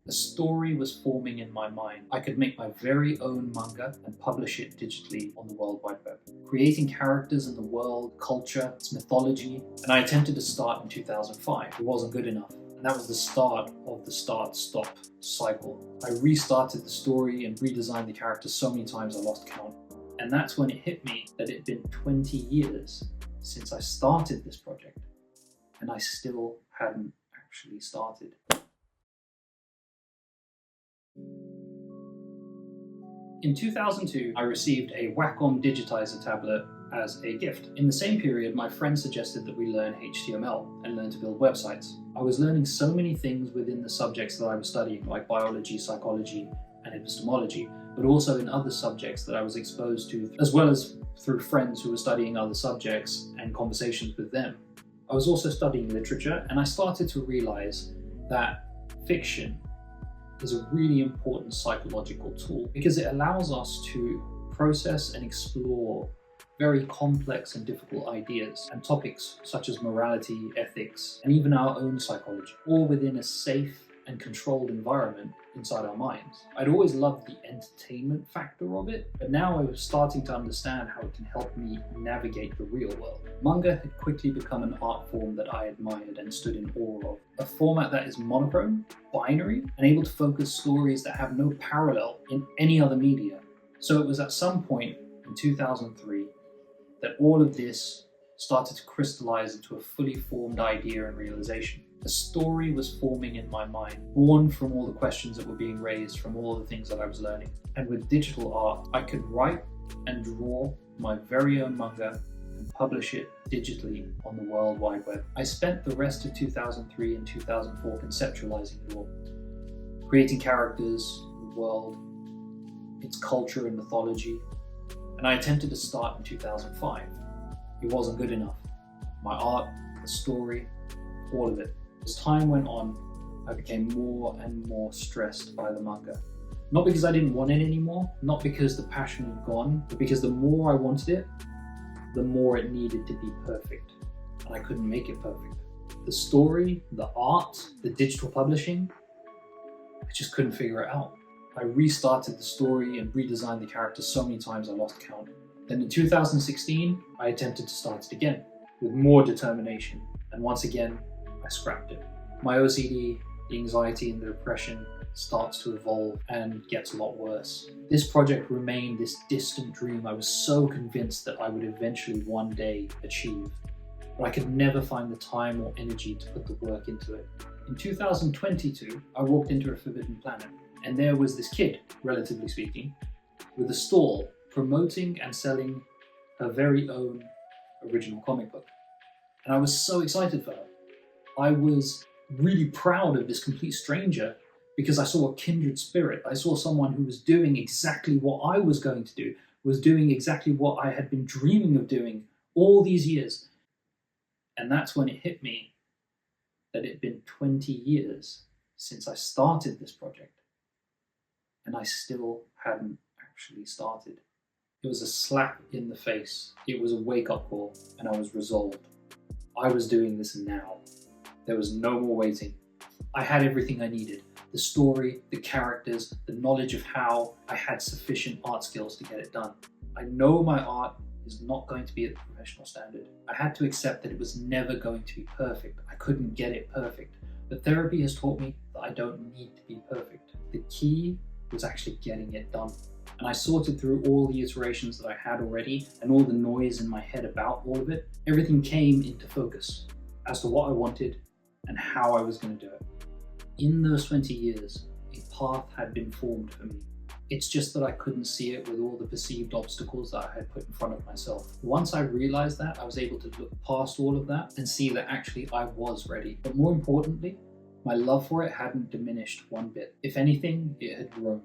A story was forming in my mind. I could make my very own manga and publish it digitally on the World Wide Web, creating characters in the world, culture, its mythology, and I attempted to start in 2005. It wasn't good enough, and that was the start of the start-stop cycle. I restarted the story and redesigned the characters so many times I lost count. And that's when it hit me that it had been 20 years since I started this project, and I still hadn't actually started. In 2002, I received a Wacom digitizer tablet as a gift. In the same period, my friend suggested that we learn HTML and learn to build websites. I was learning so many things within the subjects that I was studying, like biology, psychology, and epistemology, but also in other subjects that I was exposed to, as well as through friends who were studying other subjects and conversations with them. I was also studying literature, and I started to realize that fiction is a really important psychological tool because it allows us to process and explore very complex and difficult ideas and topics such as morality, ethics, and even our own psychology, all within a safe and controlled environment inside our minds. I'd always loved the entertainment factor of it, but now I was starting to understand how it can help me navigate the real world. Manga had quickly become an art form that I admired and stood in awe of. A format that is monochrome, binary, and able to focus stories that have no parallel in any other media. So it was at some point in 2003 that all of this started to crystallize into a fully formed idea and realization. A story was forming in my mind, born from all the questions that were being raised from all the things that I was learning. And with digital art, I could write and draw my very own manga and publish it digitally on the World Wide Web. I spent the rest of 2003 and 2004 conceptualizing it all, creating characters, the world, its culture and mythology, and I attempted to start in 2005. It wasn't good enough. My art, the story, all of it. As time went on, I became more and more stressed by the manga. Not because I didn't want it anymore, not because the passion had gone, but because the more I wanted it, the more it needed to be perfect. And I couldn't make it perfect. The story, the art, the digital publishing, I just couldn't figure it out. I restarted the story and redesigned the characters so many times I lost count. Then in 2016, I attempted to start it again, with more determination. And once again, I scrapped it. My OCD, the anxiety and the depression starts to evolve and gets a lot worse. This project remained this distant dream I was so convinced that I would eventually one day achieve, but I could never find the time or energy to put the work into it. In 2022, I walked into a forbidden planet, and there was this kid, relatively speaking, with a stall promoting and selling her very own original comic book. And I was so excited for her. I was really proud of this complete stranger because I saw a kindred spirit. I saw someone who was doing exactly what I was going to do, was doing exactly what I had been dreaming of doing all these years. And that's when it hit me that it had been 20 years since I started this project, and I still hadn't actually started. It was a slap in the face. It was a wake-up call, and I was resolved. I was doing this now. There was no more waiting. I had everything I needed. The story, the characters, the knowledge of how. I had sufficient art skills to get it done. I know my art is not going to be at the professional standard. I had to accept that it was never going to be perfect. I couldn't get it perfect. But therapy has taught me that I don't need to be perfect. The key was actually getting it done. And I sorted through all the iterations that I had already and all the noise in my head about all of it. Everything came into focus as to what I wanted and how I was going to do it. In those 20 years, a path had been formed for me. It's just that I couldn't see it with all the perceived obstacles that I had put in front of myself. Once I realized that, I was able to look past all of that and see that actually I was ready. But more importantly, my love for it hadn't diminished one bit. If anything, it had grown.